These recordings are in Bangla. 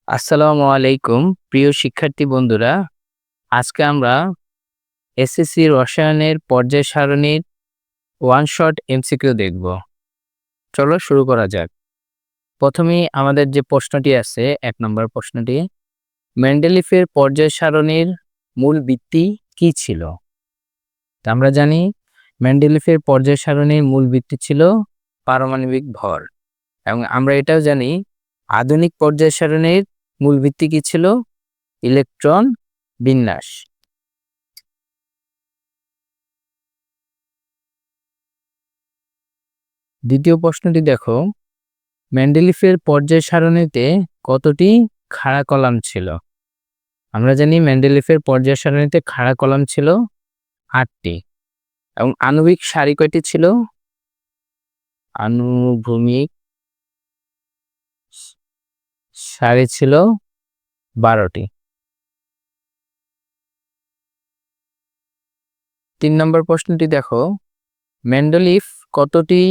আসসালামু আলাইকুম প্রিয় শিক্ষার্থী বন্ধুরা। আজকে আমরা এসএসসি রসায়নের পর্যায় সারণীর ওয়ান শট এমসিকিউ দেখব। চলো শুরু করা যাক। প্রথমেই আমাদের যে প্রশ্নটি আছে ১ নম্বর প্রশ্নটি, মেন্ডেলিফের পর্যায় সারণীর মূল ভিত্তি কি ছিল? তা আমরা জানি মেন্ডেলিফের পর্যায় সারণীর মূল ভিত্তি ছিল পারমাণবিক ভর, এবং আমরা এটাও জানি আধুনিক পর্যায় সারণীর মূল ভিত্তি কি ছিল? ইলেকট্রন বিন্যাস। দ্বিতীয় প্রশ্নটি দেখো, মেন্ডেলিফের পর্যায় সারণীতে কতটি খাড়া কলাম ছিল? আমরা জানি মেন্ডেলিফের পর্যায় সারণীতে খাড়া কলাম ছিল ৮টি, এবং আণবিক সারি কয়টি ছিল? আনুভূমিক সারি ছিল ১২টি। ৩ নম্বর প্রশ্নটি দেখো, মেন্ডেলিফ কতটি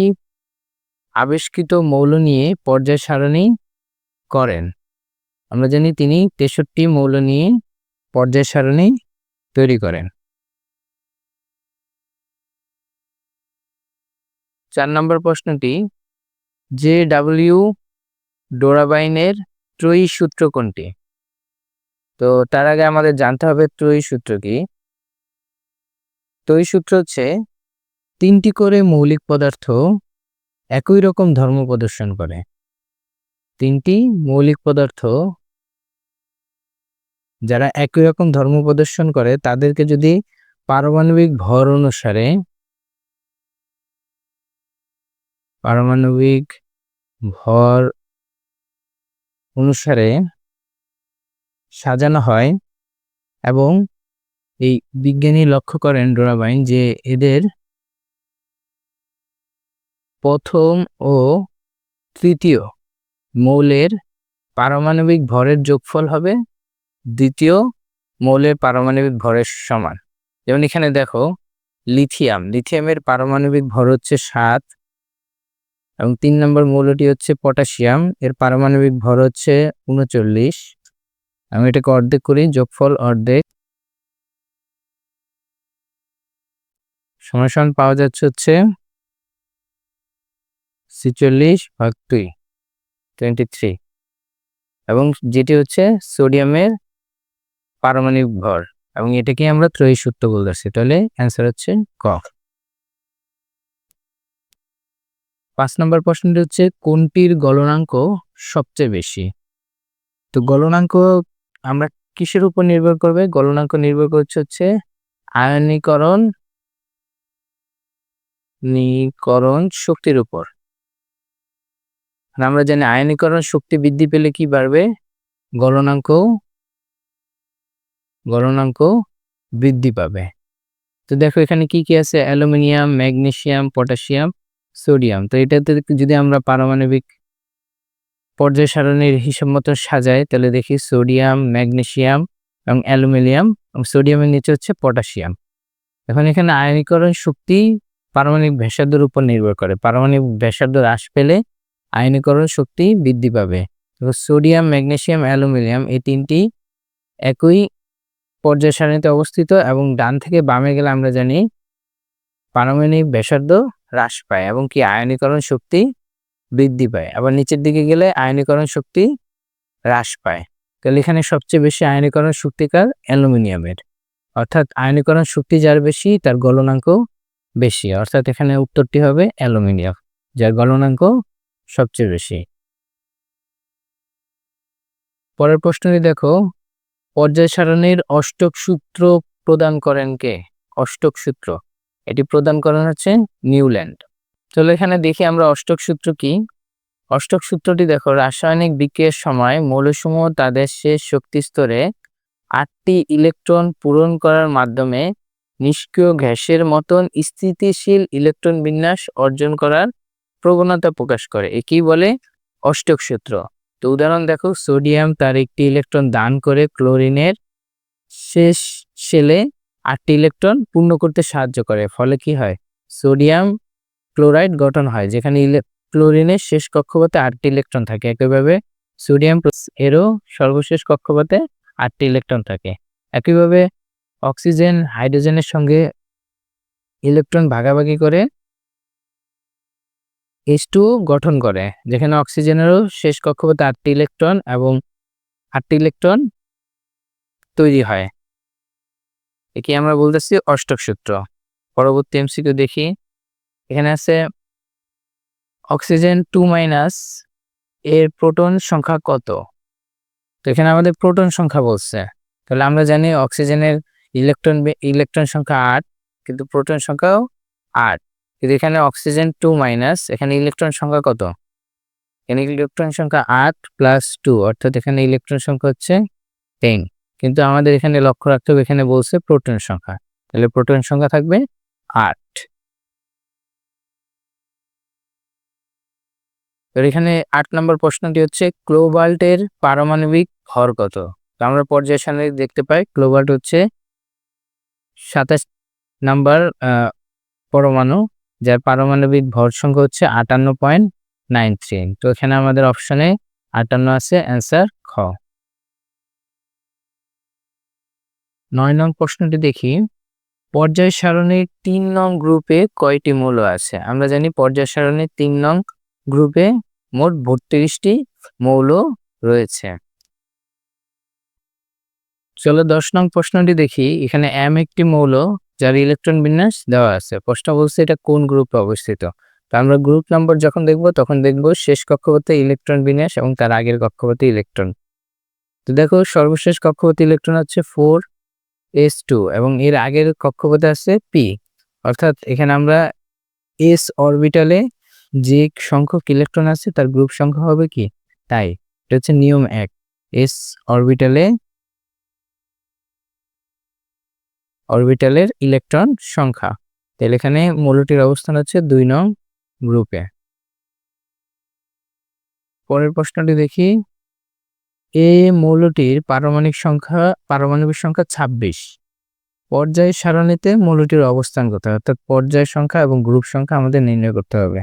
আবিষ্কৃত মৌল নিয়ে পর্যায় সারণী করেন? আমরা জানি তিনি ৬৩ মৌল নিয়ে পর্যায় সারণী তৈরি করেন। ৪ নম্বর প্রশ্নটি, জে.ডব্লিউ. ডোরাবাইনের ত্রয়ী সূত্র কোনটি? তো তার আগে আমাদের জানতে হবে ত্রয়ী সূত্র কি। ত্রয়ী সূত্র হচ্ছে ৩টি করে মৌলিক পদার্থ একই রকম ধর্ম প্রদর্শন করে। ৩টি মৌলিক পদার্থ যারা একই রকম ধর্ম প্রদর্শন করে তাদেরকে যদি পারমাণবিক ভর অনুসারে সাজানো হয়, এবং এই বিজ্ঞানী লক্ষ্য করেন ডোরাবাইন যে এদের প্রথম ও তৃতীয় মৌলের পারমাণবিক ভরের যোগফল হবে দ্বিতীয় মৌলের পারমাণবিক ভরের সমান। যেমন এখানে দেখো লিথিয়ামের পারমাণবিক ভর হচ্ছে ৭, এবং ৩ নম্বর মৌলটি হচ্ছে পটাশিয়াম, এর পারমাণবিক ভর হচ্ছে ৩৯। আমি এটাকে অর্ধেক করি, যোগফল অর্ধেক সমান পাওয়া যাচ্ছে হচ্ছে ৪৬/২, 23, এবং যেটি হচ্ছে সোডিয়ামের পারমাণবিক ভর, এবং এটাকে আমরা ত্রয়ী সূত্র বলতেছি। তাহলে অ্যান্সার হচ্ছে ক। ৫ নম্বর প্রশ্নটি হচ্ছে কোনটির গলনাঙ্ক সবচেয়ে বেশি? তো গলনাঙ্ক আমরা কিসের উপর নির্ভর করবে? গলনাঙ্ক নির্ভর করছে হচ্ছে আয়নীকরণ শক্তির উপর। আমরা জানি আয়নীকরণ শক্তি বৃদ্ধি পেলে কি বাড়বে? গলনাঙ্ক বৃদ্ধি পাবে। তো দেখো এখানে কি কি আছে? Aluminium, magnesium, potassium, sodium. তো এটাতে যদি আমরা পারমাণবিক পর্যায় সারণীর হিসাব মতো সাজাই তাহলে দেখি সোডিয়াম, ম্যাগনেসিয়াম এবং অ্যালুমিনিয়াম, এবং সোডিয়ামের নিচে হচ্ছে পটাশিয়াম। এখন এখানে আয়নীকরণ শক্তি পারমাণবিক ব্যাসার্ধের উপর নির্ভর করে। পারমাণবিক ব্যাসার্ধ হ্রাস পেলে আয়নীকরণ শক্তি বৃদ্ধি পাবে। সোডিয়াম, ম্যাগনেসিয়াম, অ্যালুমিনিয়াম এই তিনটি একই পর্যায় সারণীতে অবস্থিত, এবং ডান থেকে বামে গেলে আমরা জানি পারমাণবিক ব্যাসার্ধ হ্রাস পায় এবং কি আয়নীকরণ শক্তি বৃদ্ধি পায়। আবার নিচের দিকে গেলে আয়নীকরণ শক্তি হ্রাস পায়। তাহলে এখানে সবচেয়ে বেশি আয়নীকরণ শক্তিকার অ্যালুমিনিয়ামের, অর্থাৎ আয়নীকরণ শক্তি যার বেশি তার গলনাঙ্ক বেশি, অর্থাৎ এখানে উত্তরটি হবে অ্যালুমিনিয়াম, যার গলনাঙ্ক সবচেয়ে বেশি। পরের প্রশ্নটি দেখো, পর্যায় সারণীর অষ্টক সূত্র প্রদান করেন কে? অষ্টক সূত্র এটি প্রদান করেন হচ্ছে নিউল্যান্ড। চলো এখানে দেখি আমরা অষ্টক সূত্র কি। অষ্টক সূত্রটি দেখো, রাসায়নিক বিক্রিয়ার সময় মৌলসমূহ তাদের শেষ শক্তি স্তরে ৮টি ইলেকট্রন পূরণ করার মাধ্যমে নিষ্ক্রিয় গ্যাসের মতন স্থিতিশীল ইলেকট্রন বিন্যাস অর্জন করার প্রবণতা প্রকাশ করে। একেই বলে অষ্টক সূত্র। তো উদাহরণ দেখো, সোডিয়াম তার একটি ইলেকট্রন দান করে ক্লোরিনের শেষ শেলে ৮টি ইলেকট্রন পূর্ণ করতে সাহায্য করে। ফলে কি হয়? সোডিয়াম ক্লোরাইড গঠন হয়, যেখানে ক্লোরিনের শেষ কক্ষপথে ৮টি ইলেকট্রন থাকে। একইভাবে সোডিয়াম এরও সর্বশেষ কক্ষপথে 8টি ইলেকট্রন থাকে। একইভাবে অক্সিজেন হাইড্রোজেনের সঙ্গে ইলেকট্রন ভাগাভাগি করে H2 গঠন করে, যেখানে অক্সিজেনেরও শেষ কক্ষপথে 8টি ইলেকট্রন এবং 8টি ইলেকট্রন তৈরি হয়। একে আমরা বলতেছি অষ্টক সূত্র। পরবর্তী এমসিকিউ দেখি। এখানে আছে অক্সিজেন 2- এর প্রোটন সংখ্যা কত? তো এখানে আমাদের প্রোটন সংখ্যা বলছে, তাহলে আমরা জানি অক্সিজেনের ইলেকট্রন সংখ্যা 8, কিন্তু প্রোটন সংখ্যাও 8। কিন্তু এখানে অক্সিজেন 2- এখানে ইলেকট্রন সংখ্যা কত? এখানে ইলেকট্রন সংখ্যা 8 + 2, অর্থাৎ এখানে ইলেকট্রন সংখ্যা হচ্ছে 10। কিন্তু আমাদের এখানে লক্ষ্য রাখতে হবে, এখানে বলছে প্রোটন সংখ্যা, তাহলে প্রোটন সংখ্যা থাকবে 8। তো এখানে 8 নম্বর প্রশ্নটি হচ্ছে কোবাল্টের পারমাণবিক ভর কত? তো আমরা পর্যায় সারণী দেখতে পাই কোবাল্ট হচ্ছে 27 নাম্বার পরমাণু, যার পারমাণবিক ভর সংখ্যা হচ্ছে 58.93। তো এখানে আমাদের অপশনে 58 আছে, অ্যান্সার খ। 9 নং প্রশ্নটি দেখি। পর্যায় সারণীর 3 নং গ্রুপে কয়টি মৌল আছে? আমরা জানি পর্যায় সারণীর 3 নং গ্রুপে মোট 32টি মৌল রয়েছে। চলো 10 নং প্রশ্নটি দেখি। এখানে M একটি মৌল, যার ইলেকট্রন বিন্যাস দেওয়া আছে। প্রশ্ন বলছে এটা কোন গ্রুপে অবস্থিত। তো আমরা গ্রুপ নম্বর যখন দেখব তখন দেখব শেষ কক্ষপথে ইলেকট্রন বিন্যাস এবং তার আগের কক্ষপথে ইলেকট্রন। তো দেখো সর্বশেষ কক্ষপথে ইলেকট্রন হচ্ছে 4s2 এবং এর আগের কক্ষপথে আছে p, অর্থাৎ এখানে আমরা s অরবিটালে যে সংখ্যক ইলেকট্রন আছে তার গ্রুপ সংখ্যা হবে কি তাই। এটা হচ্ছে নিয়ম 1, s অরবিটালের ইলেকট্রন সংখ্যা। তাহলে এখানে মৌলটির অবস্থান হচ্ছে 2 নং গ্রুপে। পরের প্রশ্নটি দেখি। এ মৌলটির পারমাণবিক সংখ্যা 26। পর্যায় সারণীতে মৌলটির অবস্থান কোথায়, অর্থাৎ পর্যায় সংখ্যা এবং গ্রুপ সংখ্যা আমাদের নির্ণয় করতে হবে।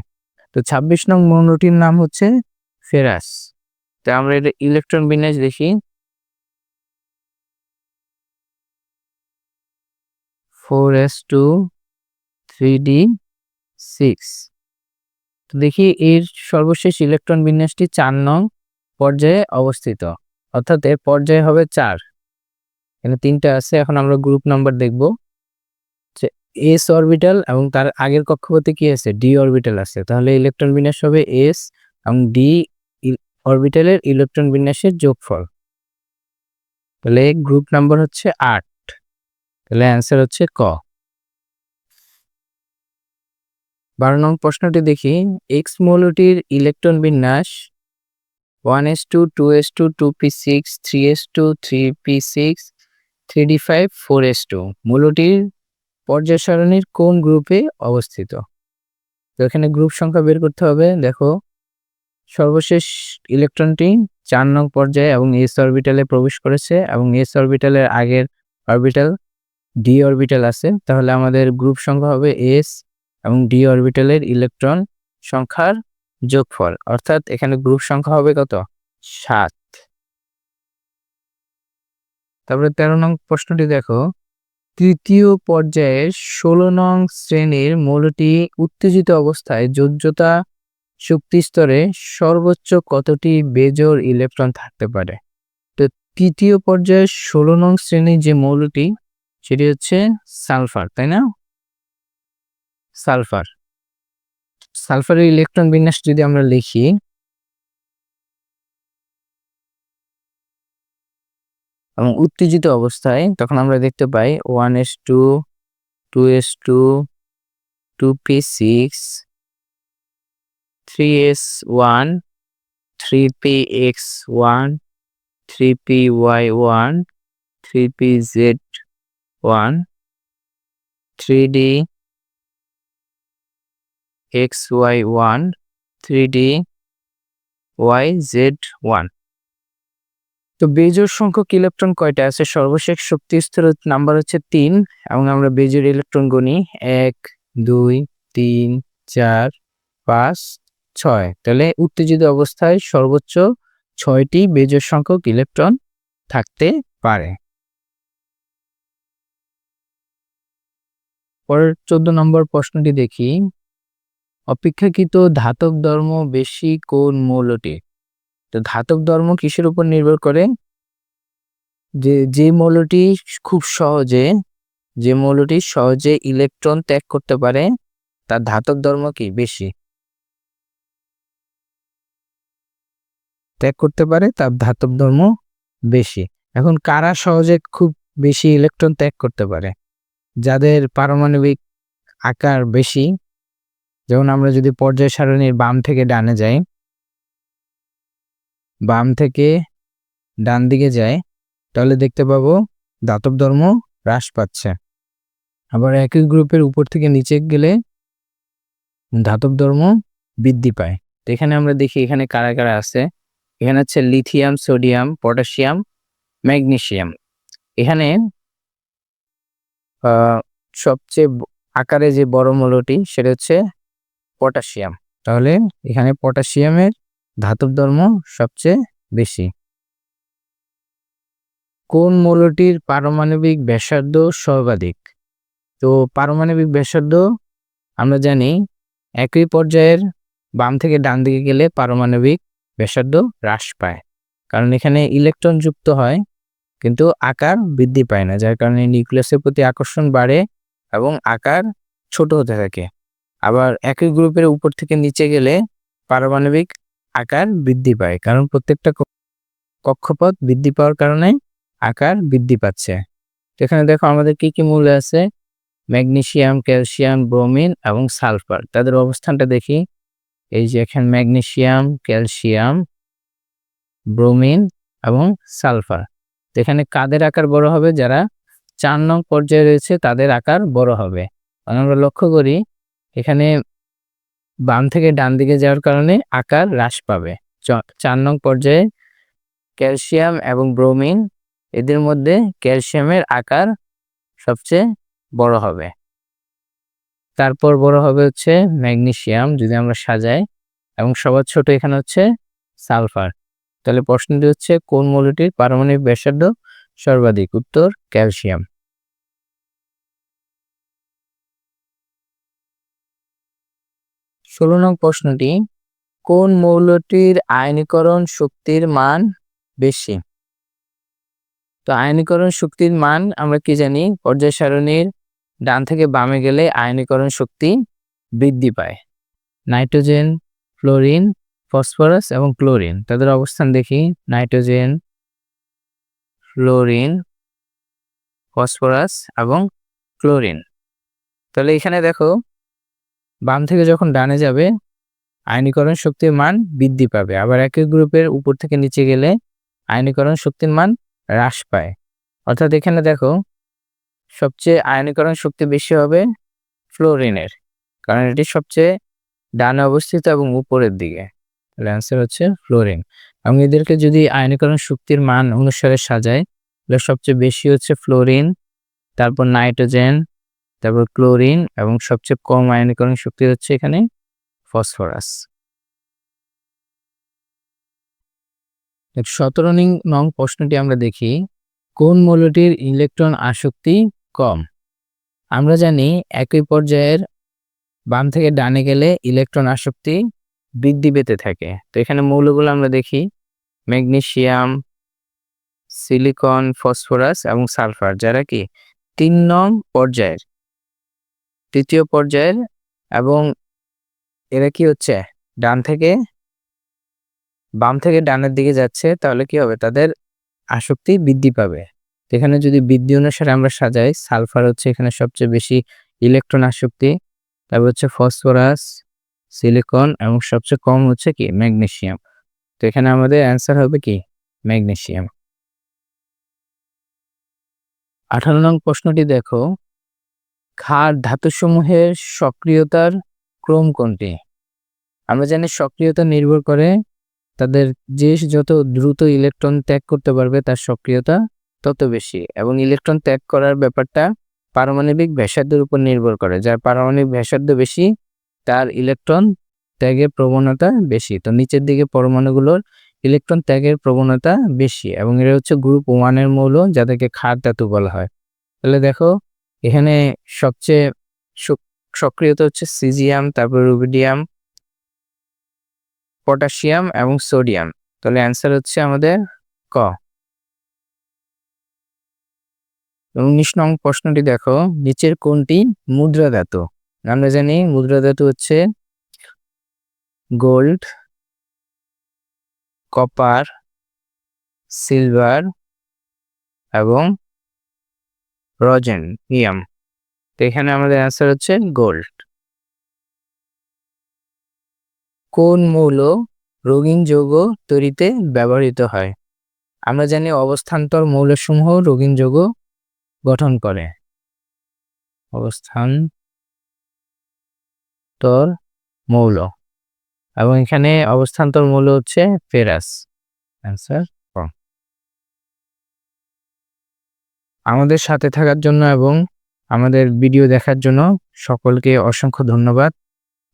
তো 26 নং মৌলটির নাম হচ্ছে ফেরাস। তো আমরা এটা ইলেকট্রন বিন্যাস দেখি। 4s2 3d6। তো দেখি এর সর্বশেষ ইলেকট্রন বিন্যাসটি 4 নং পর্যায়ে অবস্থিত, অর্থাৎ এর পর্যায় হবে 4। এখানে 3টা আছে। এখন আমরা গ্রুপ নাম্বার দেখব যে s অরবিটাল এবং তার আগের কক্ষপথে কি আছে, d অরবিটাল আছে। তাহলে ইলেকট্রন বিন্যাস হবে s এবং d অরবিটালের ইলেকট্রন বিন্যাসের যোগফল। তাহলে গ্রুপ নাম্বার হচ্ছে 8। তাহলে অ্যান্সার হচ্ছে ক। 12 নং প্রশ্নটি দেখি। এক্স মৌলটির ইলেকট্রন বিন্যাস 1s2 2s2 2p6 3s2 3p6 3d5 4s2 মৌলটির পর্যায় সারণীর কোন গ্রুপে অবস্থিত? তো এখানে গ্রুপ সংখ্যা বের করতে হবে। দেখো সর্বশেষ ইলেকট্রনটি 4 নং পর্যায়ে এবং s অরবিটালে প্রবেশ করেছে এবং s অরবিটালের আগের অরবিটাল d অরবিটাল আছে। তাহলে আমাদের গ্রুপ সংখ্যা হবে s এবং d অরবিটালের ইলেকট্রন সংখ্যার যোগফল, অর্থাৎ এখানে গ্রুপ সংখ্যা হবে কত, 7। তারপরে 13 নং প্রশ্নটি দেখো। তৃতীয় পর্যায়ের 16 নং শ্রেণীর মৌলটি উত্তেজিত অবস্থায় যোজ্যতা শক্তি স্তরে সর্বোচ্চ কতটি বেজোড় ইলেকট্রন থাকতে পারে? তো তৃতীয় পর্যায়ের 16 নং শ্রেণীর যে মৌলটি সেটি হচ্ছে সালফার, তাই না? সালফারের ইলেকট্রন বিন্যাস যদি আমরা লিখি, এবং উত্তেজিত অবস্থায় তখন আমরা দেখতে পাই 1s2 2s2 2p6 3s1 3px1 3py1 3pz1 3dxy1 3dyz1। তো বেজোড় সংখ্যক ইলেকট্রন কয়টা আছে? সর্বশেষ শক্তি স্তরের নাম্বার হচ্ছে 3 এবং আমরা বেজোড় ইলেকট্রন গুনি 1 2 3 4 5 6। তাহলে উত্তেজিত অবস্থায় সর্বোচ্চ 6টি বেজোড় সংখ্যক ইলেকট্রন থাকতে পারে। পরের 14 নম্বর প্রশ্নটি দেখি, অপেক্ষাকৃত ধাতব ধর্ম বেশি কোন মৌলটি? তো ধাতব ধর্ম কিসের উপর নির্ভর করে? যে মৌলটি খুব সহজে ইলেকট্রন ত্যাগ করতে পারে তার ধাতব ধর্ম কি বেশি, ত্যাগ করতে পারে তার ধাতব ধর্ম বেশি। এখন কারা সহজে খুব বেশি ইলেকট্রন ত্যাগ করতে পারে? যাদের পারমাণবিক আকার বেশি, যেমন আমরা যদি পর্যায় সারণীর বাম থেকে ডানে যাই, বাম থেকে ডান দিকে যাই, তাহলে দেখতে পাবো ধাতব ধর্ম হ্রাস পাচ্ছে। আবার একই গ্রুপের উপর থেকে নিচে গেলে ধাতব ধর্ম বৃদ্ধি পায়। তো এখানে আমরা দেখি এখানে কারা কারা আছে। এখানে হচ্ছে লিথিয়াম, সোডিয়াম, পটাশিয়াম, ম্যাগনেসিয়াম। এখানে সবচেয়ে আকারে যে বড় মৌলটি সেটা হচ্ছে পটাশিয়াম। তাহলে এখানে পটাশিয়ামের ধাতব ধর্ম সবচেয়ে বেশি। কোন মৌলটির পারমাণবিক ব্যাসার্ধ সর্বাধিক? তো পারমাণবিক ব্যাসার্ধ আমরা জানি একই পর্যায়ের বাম থেকে ডান দিকে গেলে পারমাণবিক ব্যাসার্ধ হ্রাস পায়, কারণ এখানে ইলেকট্রন যুক্ত হয় কিন্তু আকার বৃদ্ধি পায় না, যার কারণে নিউক্লিয়াসের প্রতি আকর্ষণ বাড়ে এবং আকার ছোট হতে থাকে। আবার একই গ্রুপের উপর থেকে নিচে গেলে পারমাণবিক আকার বৃদ্ধি পায়, কারণ প্রত্যেকটা কক্ষপথ বৃদ্ধি পাওয়ার কারণে আকার বৃদ্ধি পাচ্ছে। এখানে দেখো আমাদের কি কি মৌল আছে, ম্যাগনেসিয়াম, ক্যালসিয়াম, ব্রোমিন এবং সালফার। তাদের অবস্থানটা দেখি, এই যে এখানে ম্যাগনেসিয়াম, ক্যালসিয়াম, ব্রোমিন এবং সালফার। এখানে কাদের আকার বড় হবে? যারা 4 নং পর্যায়ে রয়েছে তাদের আকার বড় হবে। আমরা লক্ষ্য করি এখানে বাম থেকে ডান দিকে যাওয়ার কারণে আকার হ্রাস পাবে। 4 নং পর্যায়ে ক্যালসিয়াম এবং ব্রোমিন, এদের মধ্যে ক্যালসিয়ামের আকার সবচেয়ে বড় হবে। তারপর বড় হবে হচ্ছে ম্যাগনেসিয়াম যদি আমরা সাজাই, এবং সবার ছোট এখানে হচ্ছে সালফার। তাহলে প্রশ্নটি হচ্ছে কোন মৌলটির পারমাণবিক ব্যাসার্ধ সর্বাধিক? উত্তর ক্যালসিয়াম। 16 নং প্রশ্নটি, কোন মৌলটির আয়নীকরণ শক্তির মান বেশি? তো আয়নীকরণ শক্তির মান আমরা কি জানি, পর্যায় সারণীর ডান থেকে বামে গেলে আয়নীকরণ শক্তি বৃদ্ধি পায়। নাইট্রোজেন, ফ্লোরিন, ফসফরাস এবং ক্লোরিন, তাদের অবস্থান দেখি, নাইট্রোজেন, ফ্লোরিন, ফসফরাস এবং ক্লোরিন। তাহলে এখানে দেখো বাম থেকে যখন ডানে যাবে আয়নীকরণ শক্তির মান বৃদ্ধি পাবে, আবার একই গ্রুপের উপর থেকে নিচে গেলে আয়নীকরণ শক্তির মান হ্রাস পায়। অর্থাৎ এখানে দেখো সবচেয়ে আয়নীকরণ শক্তি বেশি হবে ফ্লোরিনের, কারণ এটি সবচেয়ে ডানে অবস্থিত এবং উপরের দিকে। তাহলে অ্যান্সার হচ্ছে ফ্লোরিন। এবং এদেরকে যদি আয়নীকরণ শক্তির মান অনুসারে সাজায় তাহলে সবচেয়ে বেশি হচ্ছে ফ্লোরিন, তারপর নাইট্রোজেন, তারপর ক্লোরিন, এবং সবচেয়ে কম আয়নীকরণ শক্তি হচ্ছে এখানে ফসফরাস। 17 নং প্রশ্নটি আমরা দেখি, কোন মৌলটির ইলেকট্রন আসক্তি কম? আমরা জানি একই পর্যায়ের বাম থেকে ডানে গেলে ইলেকট্রন আসক্তি বৃদ্ধি পেতে থাকে। তো এখানে মৌলগুলো আমরা দেখি, ম্যাগনেসিয়াম, সিলিকন, ফসফরাস এবং সালফার, যারা কি 3 নং পর্যায়ের, তৃতীয় পর্যায়ের, এবং এরা কি হচ্ছে বাম থেকে ডানের দিকে যাচ্ছে, তাহলে কি হবে, তাদের আসক্তি বৃদ্ধি পাবে। এখানে যদি বৃদ্ধি অনুসারে আমরা সাজাই, সালফার হচ্ছে এখানে সবচেয়ে বেশি ইলেকট্রন আসক্তি, তারপর হচ্ছে ফসফরাস, সিলিকন, এবং সবচেয়ে কম হচ্ছে কি ম্যাগনেসিয়াম। তো এখানে আমাদের অ্যান্সার হবে কি ম্যাগনেসিয়াম। 18 নং প্রশ্নটি দেখো, ক্ষার ধাতুসমূহের সক্রিয়তার ক্রম কোনটি? আমরা জানি সক্রিয়তা নির্ভর করে তাদের যত দ্রুত ইলেকট্রন ত্যাগ করতে পারবে তার সক্রিয়তা তত বেশি, এবং ইলেকট্রন ত্যাগ করার ব্যাপারটা পারমাণবিক ব্যাসার্ধের উপর নির্ভর করে। যার পারমাণবিক ব্যাসার্ধ বেশি তার ইলেকট্রন ত্যাগের প্রবণতা বেশি। তো নিচের দিকে পরমাণুগুলোর ইলেকট্রন ত্যাগের প্রবণতা বেশি এবং এরা হচ্ছে গ্রুপ 1 এর মৌল যাদেরকে ক্ষার ধাতু বলা হয়। তাহলে দেখো এখানে সবচেয়ে সক্রিয়তা হচ্ছে সিজিয়াম, তারপর রুবিডিয়াম, পটাশিয়াম এবং সোডিয়াম। তাহলে অ্যান্সার হচ্ছে আমাদের ক। 19 নং প্রশ্নটি দেখো, নিচের কোনটি মুদ্রা ধাতু? আমরা জানি মুদ্রা ধাতু হচ্ছে গোল্ড, কপার, সিলভার এবং রোজেনিয়াম। তো এখানে আমাদের অ্যান্সার হচ্ছে গোল্ড। কোন মৌল রঙিন যৌগ তৈরিতে ব্যবহৃত হয়? আমরা জানি অবস্থান্তর মৌলসমূহ রঙিন যৌগ গঠন করে। অবস্থান্তর মৌল, এবং এখানে অবস্থান্তর মৌল হচ্ছে ফেরাস। অ্যান্সার ক। আমাদের সাথে থাকার জন্য এবং আমাদের ভিডিও দেখার জন্য সকলকে অসংখ্য ধন্যবাদ।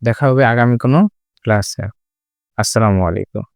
দেখা হবে আগামী কোনো ক্লাসে। আসসালামু আলাইকুম।